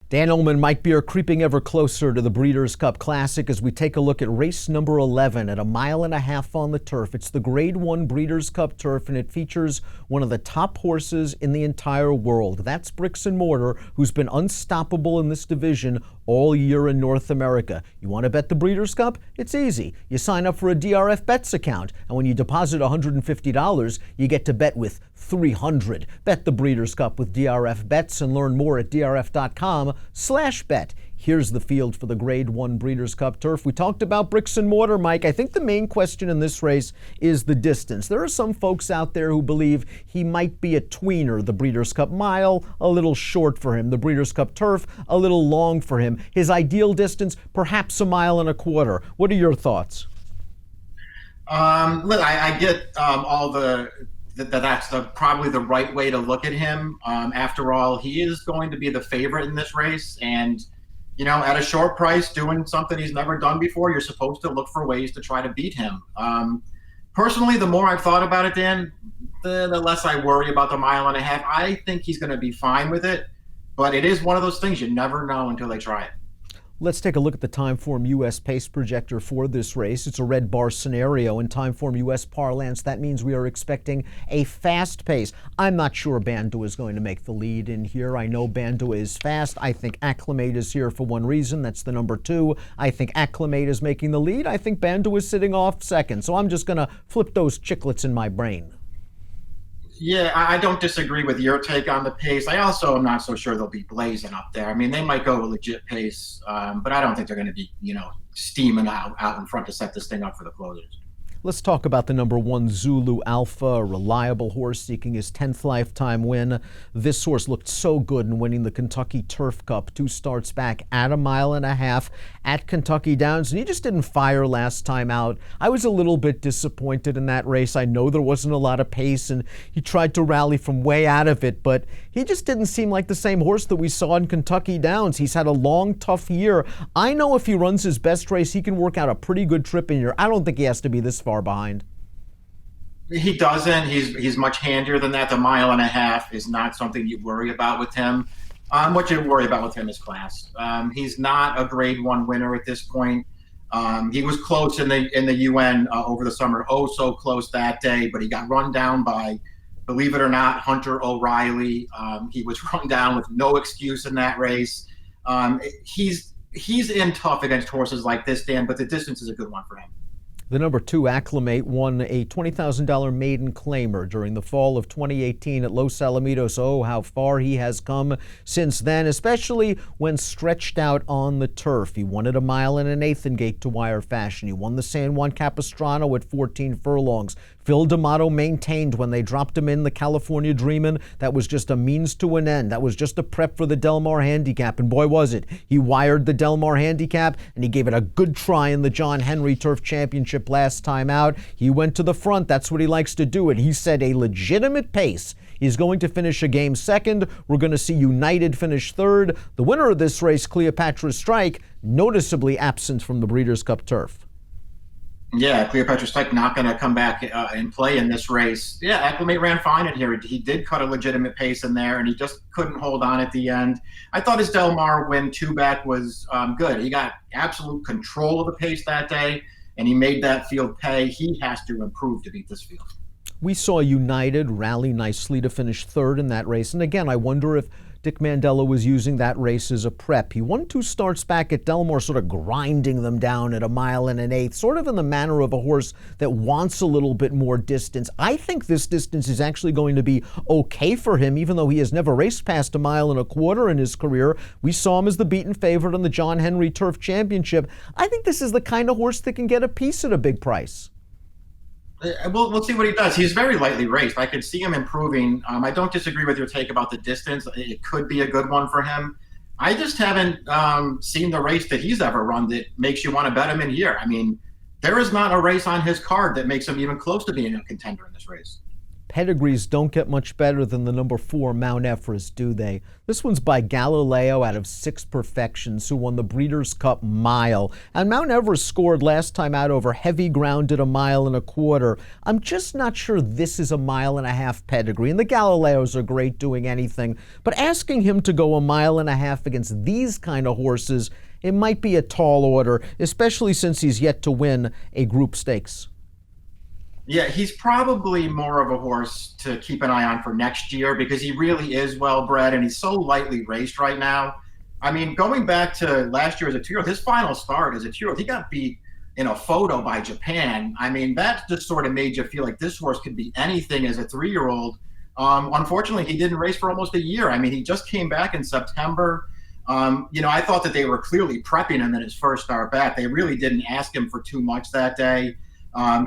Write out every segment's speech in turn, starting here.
Dan Illman, Mike Beer creeping ever closer to the Breeders' Cup Classic as we take a look at race number 11 at a mile and a half on the turf. It's the Grade 1 Breeders' Cup turf, and it features one of the top horses in the entire world. That's Bricks and Mortar, who's been unstoppable in this division all year in North America. You want to bet the Breeders' Cup? It's easy. You sign up for a DRF Bets account, and when you deposit $150, you get to bet with $300. Bet the Breeders' Cup with DRF Bets and learn more at drf.com/bet. Here's the field for the Grade 1 Breeders' Cup turf. We talked about Bricks and Mortar, Mike. I think the main question in this race is the distance. There are some folks out there who believe he might be a tweener. The Breeders' Cup mile, a little short for him. The Breeders' Cup turf, a little long for him. His ideal distance, perhaps a mile and a quarter. What are your thoughts? Look, I get all that's probably the right way to look at him. After all, he is going to be the favorite in this race, and at a short price, doing something he's never done before, you're supposed to look for ways to try to beat him. Personally, the more I've thought about it, Dan, the less I worry about the mile and a half. I think he's going to be fine with it, but it is one of those things you never know until they try it. Let's take a look at the Timeform US pace projector for this race. It's a red bar scenario in Timeform US parlance. That means we are expecting a fast pace. I'm not sure Bandua is going to make the lead in here. I know Bandua is fast. I think Acclimate is here for one reason. That's the number 2. I think Acclimate is making the lead. I think Bandua is sitting off second. So I'm just going to flip those chiclets in my brain. Yeah, I don't disagree with your take on the pace. I also am not so sure they'll be blazing up there. I mean, they might go a legit pace, but I don't think they're going to be, steaming out in front to set this thing up for the closers. Let's talk about the number 1 Zulu Alpha, a reliable horse seeking his 10th lifetime win. This horse looked so good in winning the Kentucky Turf Cup 2 starts back at a mile and a half at Kentucky Downs, and he just didn't fire last time out. I was a little bit disappointed in that race. I know there wasn't a lot of pace, and he tried to rally from way out of it, but he just didn't seem like the same horse that we saw in Kentucky Downs. He's had a long, tough year. I know if he runs his best race, he can work out a pretty good trip in here. I don't think he has to be this far behind. He doesn't. He's much handier than that. The mile and a half is not something you worry about with him. What you worry about with him is class. He's not a Grade 1 winner at this point. He was close in the UN over the summer. Oh, so close that day, but he got run down by, believe it or not, Hunter O'Reilly. He was run down with no excuse in that race. He's in tough against horses like this, Dan, but the distance is a good one for him. The number 2 Acclimate won a $20,000 maiden claimer during the fall of 2018 at Los Alamitos. Oh, how far he has come since then, especially when stretched out on the turf. He won at a mile and an eighth in gate to wire fashion. He won the San Juan Capistrano at 14 furlongs. Phil D'Amato maintained when they dropped him in the California Dreamin', that was just a means to an end. That was just a prep for the Del Mar Handicap, and boy was it. He wired the Del Mar Handicap, and he gave it a good try in the John Henry Turf Championship last time out. He went to the front. That's what he likes to do, and he set a legitimate pace. He's going to finish a game second. We're going to see United finish third. The winner of this race, Cleopatra Strike, noticeably absent from the Breeders' Cup turf. Yeah, Cleopatra Strike not going to come back and play in this race. Yeah, Acclimate ran fine in here. He did cut a legitimate pace in there, and he just couldn't hold on at the end. I thought his Del Mar win 2-back was good. He got absolute control of the pace that day, and he made that field pay. He has to improve to beat this field. We saw United rally nicely to finish third in that race, and again, I wonder if Dick Mandela was using that race as a prep. He won 2 starts back at Del Mar, sort of grinding them down at a mile and an eighth, sort of in the manner of a horse that wants a little bit more distance. I think this distance is actually going to be okay for him, even though he has never raced past a mile and a quarter in his career. We saw him as the beaten favorite in the John Henry Turf Championship. I think this is the kind of horse that can get a piece at a big price. We'll see what he does. He's very lightly raced. I could see him improving. I don't disagree with your take about the distance. It could be a good one for him. I just haven't seen the race that he's ever run that makes you want to bet him in here. I mean, there is not a race on his card that makes him even close to being a contender in this race. Pedigrees don't get much better than the number 4 Mount Everest, do they? This one's by Galileo out of 6 Perfections, who won the Breeders' Cup Mile. And Mount Everest scored last time out over heavy ground at 1.25 miles. I'm just not sure this is a 1.5 mile pedigree. And the Galileos are great doing anything. But asking him to go 1.5 miles against these kind of horses, it might be a tall order, especially since he's yet to win a group stakes. Yeah, he's probably more of a horse to keep an eye on for next year because he really is well bred and he's so lightly raced right now. I mean, going back to last year as a 2-year-old, his final start as a 2-year-old, he got beat in a photo by Japan. I mean, that just sort of made you feel like this horse could be anything as a 3-year-old. Unfortunately, he didn't race for almost a year. I mean, he just came back in September. I thought that they were clearly prepping him in his first start back. They really didn't ask him for too much that day.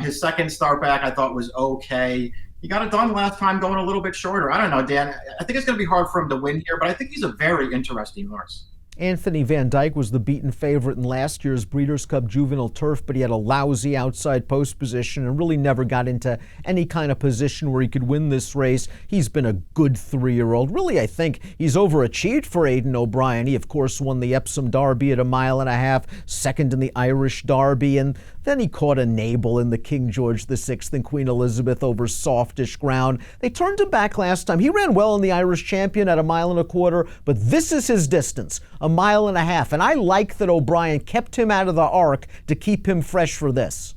His second start back I thought was okay. He got it done last time going a little bit shorter. I don't know, Dan. I think it's going to be hard for him to win here, but I think he's a very interesting horse. Anthony Van Dyke was the beaten favorite in last year's Breeders' Cup Juvenile Turf, but he had a lousy outside post position and really never got into any kind of position where he could win this race. He's been a good 3-year-old. Really, I think he's overachieved for Aidan O'Brien. He, of course, won the Epsom Derby at 1.5 miles, second in the Irish Derby, and then he caught a nabble in the King George VI and Queen Elizabeth over softish ground. They turned him back last time. He ran well in the Irish Champion at 1.25 miles, but this is his distance, 1.5 miles. And I like that O'Brien kept him out of the arc to keep him fresh for this.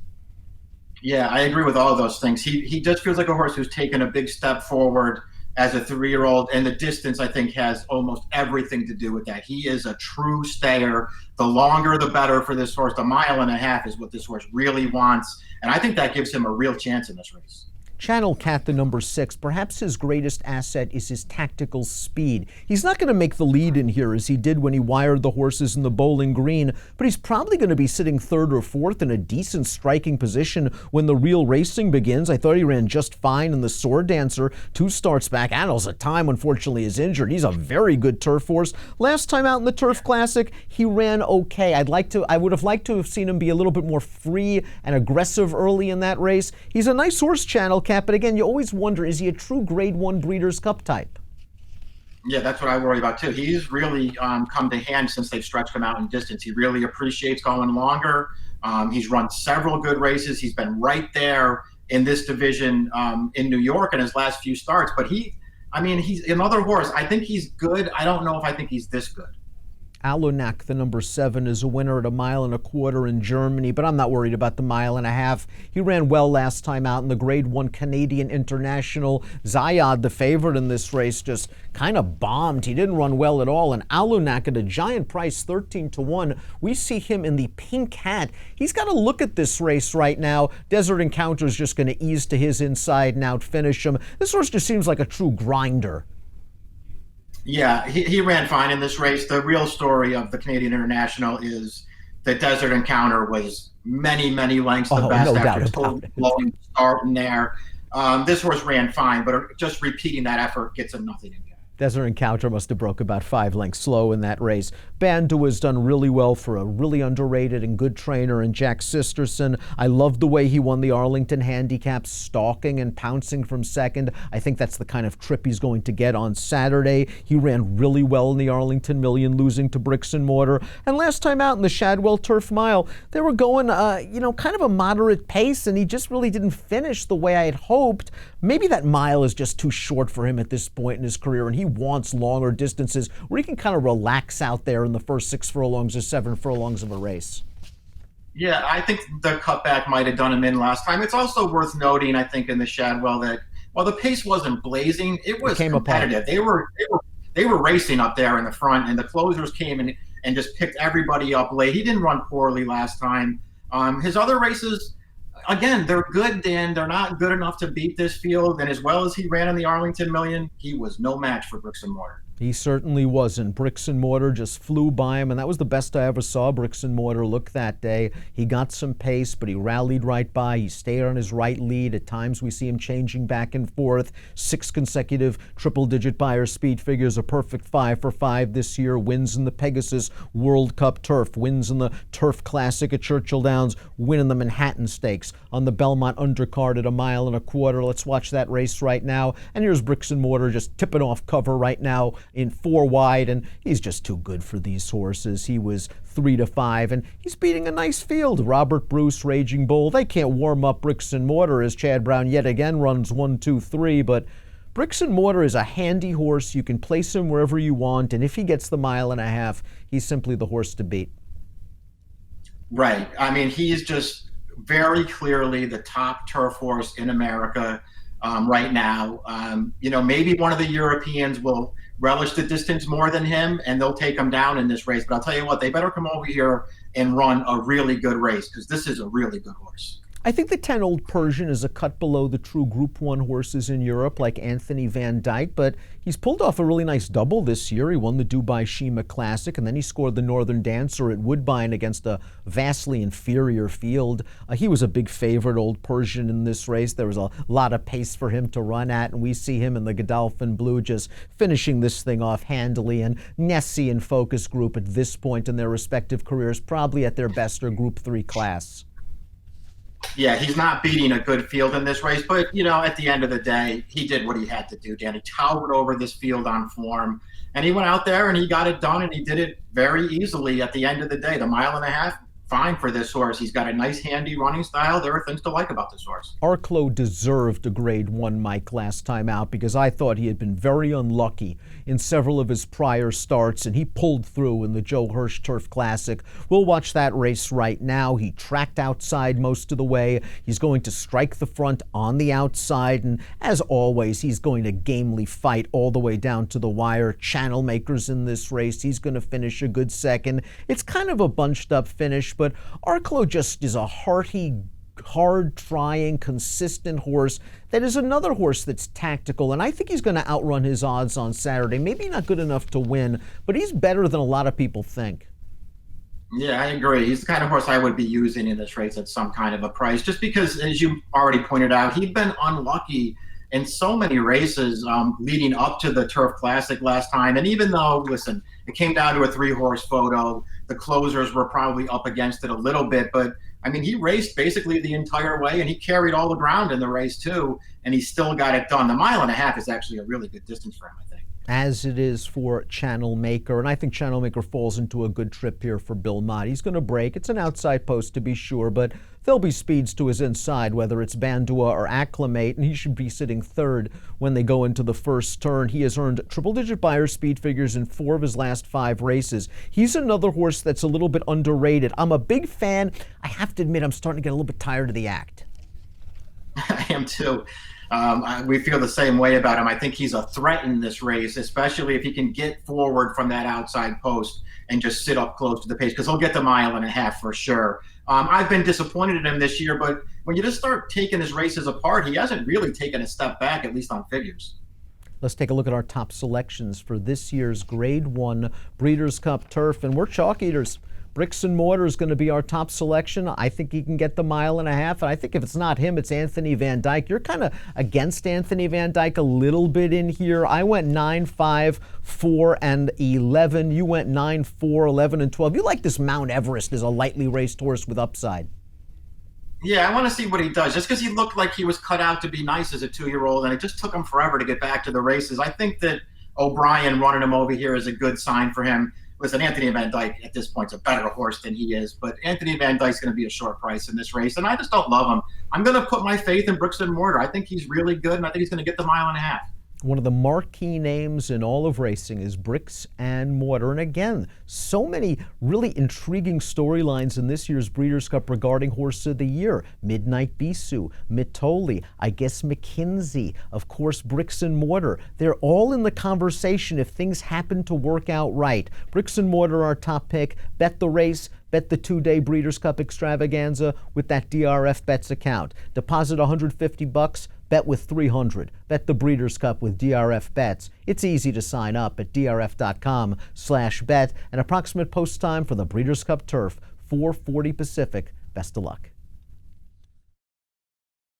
Yeah, I agree with all of those things. He just feels like a horse who's taken a big step forward as a 3-year-old, and the distance, I think, has almost everything to do with that. He is a true stayer. The longer, the better for this horse. The 1.5 miles is what this horse really wants, and I think that gives him a real chance in this race. Channel Cat, the number 6, perhaps his greatest asset is his tactical speed. He's not going to make the lead in here as he did when he wired the horses in the Bowling Green, but he's probably going to be sitting 3rd or 4th in a decent striking position when the real racing begins. I thought he ran just fine in the Sword Dancer 2 starts back. Annals of Time, unfortunately, is injured. He's a very good turf horse. Last time out in the Turf Classic, he ran okay. I would have liked to have seen him be a little bit more free and aggressive early in that race. He's a nice horse, Channel Cat, but again, you always wonder, is he a true Grade 1 Breeders' Cup type? Yeah, that's what I worry about too. He's really come to hand since they've stretched him out in distance. He really appreciates going longer. He's run several good races. He's been right there in this division in New York in his last few starts. But he's another horse. I think he's good. I don't know if I think he's this good. Alunak, the number 7, is a winner at 1.25 miles in Germany, but I'm not worried about the 1.5 miles. He ran well last time out in the Grade 1 Canadian International. Zayad, the favorite in this race, just kind of bombed. He didn't run well at all, and Alunak at a giant price, 13-1. We see him in the pink hat. He's got to look at this race right now. Desert Encounter is just going to ease to his inside and outfinish him. This horse just seems like a true grinder. Yeah, he ran fine in this race. The real story of the Canadian International is that Desert Encounter was many, many lengths the best after totally blowing the start in there. This horse ran fine, but just repeating that effort gets him nothing in. Desert Encounter must have broke about 5 lengths slow in that race. Bandu has done really well for a really underrated and good trainer in Jack Sisterson. I love the way he won the Arlington Handicap, stalking and pouncing from second. I think that's the kind of trip he's going to get on Saturday. He ran really well in the Arlington Million, losing to Bricks and Mortar. And last time out in the Shadwell Turf Mile, they were going, kind of a moderate pace, and he just really didn't finish the way I had hoped. Maybe that mile is just too short for him at this point in his career, and he wants longer distances where he can kind of relax out there in the first 6 furlongs or 7 furlongs of a race. Yeah, I think the cutback might have done him in last time. It's also worth noting, I think, in the Shadwell that while the pace wasn't blazing, it was competitive. They were racing up there in the front, and the closers came in and just picked everybody up late. He didn't run poorly last time. His other races, again, they're good, Dan. They're not good enough to beat this field. And as well as he ran in the Arlington Million, he was no match for Bricks and Mortar. He certainly wasn't. Bricks and Mortar just flew by him, and that was the best I ever saw Bricks and Mortar look that day. He got some pace, but he rallied right by. He stayed on his right lead. At times we see him changing back and forth. 6 consecutive triple-digit Buyer speed figures, a perfect 5 for 5 this year. Wins in the Pegasus World Cup Turf, wins in the Turf Classic at Churchill Downs, win in the Manhattan Stakes on the Belmont Undercard at 1.25 miles. Let's watch that race right now. And here's Bricks and Mortar just tipping off cover right now in 4 wide, and he's just too good for these horses. He was 3 to 5, and he's beating a nice field. Robert Bruce, Raging Bull, they can't warm up Bricks and Mortar as Chad Brown yet again runs 1, 2, 3, but Bricks and Mortar is a handy horse. You can place him wherever you want, and if he gets the 1.5 miles, he's simply the horse to beat. Right. I mean, he's just very clearly the top turf horse in America right now. Maybe one of the Europeans will relish the distance more than him, and they'll take him down in this race. But I'll tell you what, they better come over here and run a really good race, because this is a really good horse. I think the 10 Old Persian is a cut below the true Group 1 horses in Europe, like Anthony Van Dyke, but he's pulled off a really nice double this year. He won the Dubai Shima Classic, and then he scored the Northern Dancer at Woodbine against a vastly inferior field. He was a big favorite, Old Persian, in this race. There was a lot of pace for him to run at, and we see him in the Godolphin Blue just finishing this thing off handily. And Nessie and Focus Group at this point in their respective careers, probably at their best or Group 3 class. Yeah, he's not beating a good field in this race, but, at the end of the day, he did what he had to do, Dan. He towered over this field on form, and he went out there and he got it done, and he did it very easily at the end of the day. The 1.5 miles, fine for this horse. He's got a nice, handy running style. There are things to like about this horse. Arklow deserved a grade 1 Mike last time out, because I thought he had been very unlucky in several of his prior starts, and he pulled through in the Joe Hirsch Turf Classic. We'll watch that race right now. He tracked outside most of the way. He's going to strike the front on the outside, and as always, he's going to gamely fight all the way down to the wire. Channel makers in this race. He's going to finish a good second. It's kind of a bunched up finish, but Arklow just is a hearty, hard-trying, consistent horse that is another horse that's tactical, and I think he's going to outrun his odds on Saturday. Maybe not good enough to win, but he's better than a lot of people think. Yeah, I agree. He's the kind of horse I would be using in this race at some kind of a price, just because, as you already pointed out, he'd been unlucky in so many races leading up to the Turf Classic last time. And even though, listen, it came down to a 3-horse photo, the closers were probably up against it a little bit, but I mean, he raced basically the entire way, and he carried all the ground in the race too, and he still got it done. The 1.5 miles is actually a really good distance for him, I think. As it is for Channel Maker, and I think Channel Maker falls into a good trip here for Bill Mott. He's going to break. It's an outside post to be sure, but there'll be speeds to his inside, whether it's Bandua or Acclimate, and he should be sitting third when they go into the first turn. He has earned triple-digit Buyer speed figures in 4 of his last 5 races. He's another horse that's a little bit underrated. I'm a big fan. I have to admit, I'm starting to get a little bit tired of the act. I am too. We feel the same way about him. I think he's a threat in this race, especially if he can get forward from that outside post and just sit up close to the pace, because he'll get the 1.5 miles for sure. I've been disappointed in him this year, but when you just start taking his races apart, he hasn't really taken a step back, at least on figures. Let's take a look at our top selections for this year's Grade 1 Breeders' Cup Turf, and we're chalk eaters. Bricks and Mortar is going to be our top selection. I think he can get the 1.5 miles, and I think if it's not him, it's Anthony Van Dyke. You're kind of against Anthony Van Dyke a little bit in here. I went 9, 5, 4, and 11. You went 9, 4, 11, and 12. You like this Mount Everest as a lightly raced horse with upside. Yeah, I want to see what he does, just because he looked like he was cut out to be nice as a 2-year-old, and it just took him forever to get back to the races. I think that O'Brien running him over here is a good sign for him. Listen, Anthony Van Dyke at this point is a better horse than he is, but Anthony Van Dyke's going to be a short price in this race, and I just don't love him. I'm going to put my faith in Bricks and Mortar. I think he's really good, and I think he's going to get the 1.5 miles. One of the marquee names in all of racing is Bricks and Mortar. And again, so many really intriguing storylines in this year's Breeders' Cup regarding Horse of the Year. Midnight Bisou, Mitoli, I guess McKinsey, of course Bricks and Mortar. They're all in the conversation if things happen to work out right. Bricks and Mortar, our top pick. Bet the race. Bet the 2-day Breeders' Cup extravaganza with that DRF Bets account. Deposit $150, bet with $300. Bet the Breeders' Cup with DRF Bets. It's easy to sign up at drf.com/bet. An approximate post time for the Breeders' Cup turf, 4:40 Pacific. Best of luck.